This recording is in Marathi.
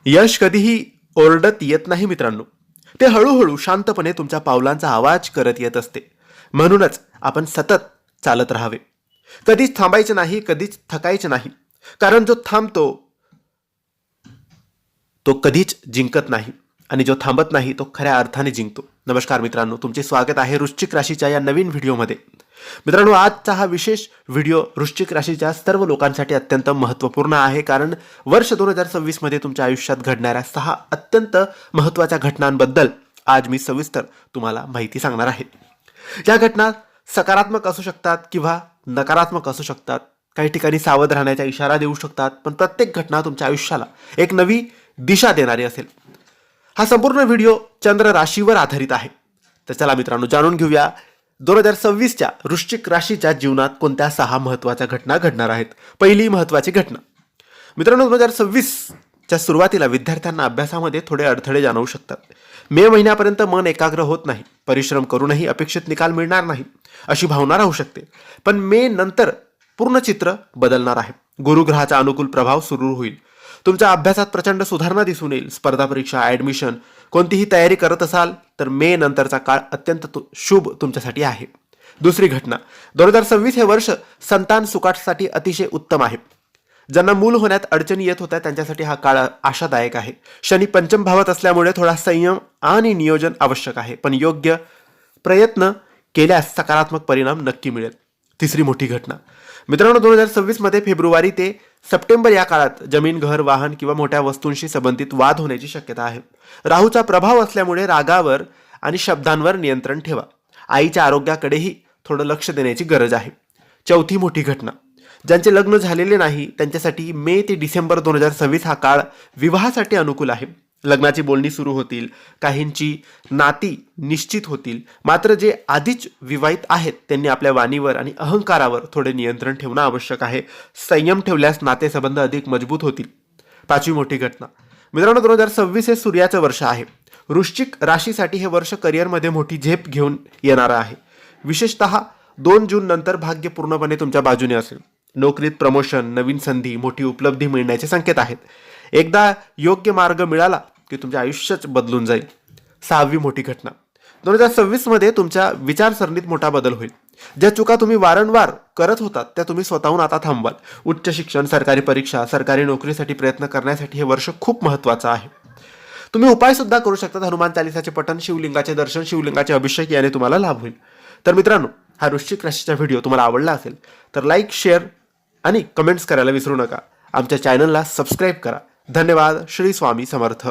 यश कधीही ओरडत येत नाही मित्रांनो, ते हळूहळू शांतपणे तुमच्या पावलांचा आवाज करत येत असते. म्हणूनच आपण सतत चालत राहावे, कधीच थांबायचे नाही, कधीच थकायचे नाही. कारण जो थांबतो तो कधीच जिंकत नाही आणि जो थांबत नाही तो खऱ्या अर्थाने जिंकतो. नमस्कार मित्रांनो, तुमचे स्वागत आहे वृश्चिक राशीच्या या नवीन व्हिडिओमध्ये. मित्रांनो, आजचा हा विशेष व्हिडिओ वृश्चिक राशीच्या सर्व लोकांसाठी अत्यंत महत्त्वपूर्ण आहे. कारण वर्ष 2026 मध्ये तुमच्या आयुष्यात घडणाऱ्या 6 अत्यंत महत्त्वाच्या घटनांबद्दल आज मी सविस्तर तुम्हाला माहिती सांगणार आहे. या घटना सकारात्मक असू शकतात किंवा नकारात्मक असू शकतात. काही ठिकाणी सावध राहण्याचा इशारा देऊ शकतात, पण प्रत्येक घटना तुमच्या आयुष्याला एक नवी दिशा देणारी असेल. हा संपूर्ण व्हिडिओ चंद्र राशीवर आधारित आहे. तर चला मित्रांनो, जाणून घेऊया 2026च्या वृश्चिक राशीच्या जीवनात कोणत्या 6 महत्त्वाच्या घटना घडणार आहेत. पहिली महत्त्वाची घटना मित्रांनो, 2026च्या सुरुवातीला विद्यार्थ्यांना अभ्यासामध्ये थोडे अडथळे जाणवू शकतात. मे महिन्यापर्यंत मन एकाग्र होत नाही, परिश्रम करूनही अपेक्षित निकाल मिळणार नाही अशी भावना राहू शकते. पण मे नंतर पूर्ण चित्र बदलणार आहे. गुरुग्रहाचा अनुकूल प्रभाव सुरू होईल. तुमच्या अभ्यासात प्रचंड सुधारणा दिसून येईल. स्पर्धा परीक्षा, ॲडमिशन, कोणतीही तयारी करत असाल तर मे नंतरचा काळ अत्यंत शुभ तुमच्यासाठी आहे. दुसरी घटना, 2026 हे वर्ष संतान सुखासाठी अतिशय उत्तम आहे. ज्यांना मूल होण्यात अडचणी येत होत्या त्यांच्यासाठी हा काळ आशादायक आहे. शनी पंचम भावात असल्यामुळे थोडा संयम आणि नियोजन आवश्यक आहे, पण योग्य प्रयत्न केल्यास सकारात्मक परिणाम नक्की मिळेल. तिसरी मोठी घटना मित्रांनो, 2026 मध्ये फेब्रुवारी ते सप्टेंबर या काळात जमीन, घर, वाहन किंवा मोठ्या वस्तूंशी संबंधित वाद होण्याची शक्यता आहे. राहूचा प्रभाव असल्यामुळे रागावर आणि शब्दांवर नियंत्रण ठेवा. आईच्या आरोग्याकडेही थोडं लक्ष देण्याची गरज आहे. चौथी मोठी घटना, ज्यांचे लग्न झालेले नाही त्यांच्यासाठी मे ते डिसेंबर 2026 हा काळ विवाहासाठी अनुकूल आहे. लग्नाची बोलणी सुरू होतील, काहींची नाती निश्चित होतील. मात्र जे आधीच विवाहित आहेत त्यांनी आपल्या वाणीवर आणि अहंकारावर थोडे नियंत्रण ठेवणं आवश्यक आहे. संयम ठेवल्यास नातेसंबंध अधिक मजबूत होतील. पाचवी मोठी घटना मित्रांनो, 2026 हे सूर्याचं वर्ष आहे. वृश्चिक राशीसाठी हे वर्ष करिअरमध्ये मोठी झेप घेऊन येणारं आहे. विशेषतः 2 जून नंतर भाग्य पूर्णपणे तुमच्या बाजूने असेल. नोकरीत प्रमोशन, नवीन संधी, मोठी उपलब्धी मिळण्याचे संकेत आहेत. एकदा योग्य मार्ग मिळाला की तुमचे आयुष्यच बदलून जाईल. सहावी मोठी घटना, 2026 मध्ये तुमच्या विचारसरणीत मोठा बदल होईल. ज्या चुका तुम्ही वारंवार करत होतात त्या तुम्ही स्वतःहून आता थांबवाल. उच्च शिक्षण, सरकारी परीक्षा, सरकारी नोकरीसाठी प्रयत्न करण्यासाठी हे वर्ष खूप महत्त्वाचं आहे. तुम्ही उपाय सुद्धा करू शकता. हनुमान चालिसाचे पठण, शिवलिंगाचे दर्शन, शिवलिंगाचे अभिषेक याने तुम्हाला लाभ होईल. तर मित्रांनो, हा वृश्चिक राशीचा व्हिडिओ तुम्हाला आवडला असेल तर लाईक, शेअर आणि कमेंट्स करायला विसरू नका. आमच्या चॅनलला सबस्क्राईब करा. धन्यवाद. श्री स्वामी समर्थ.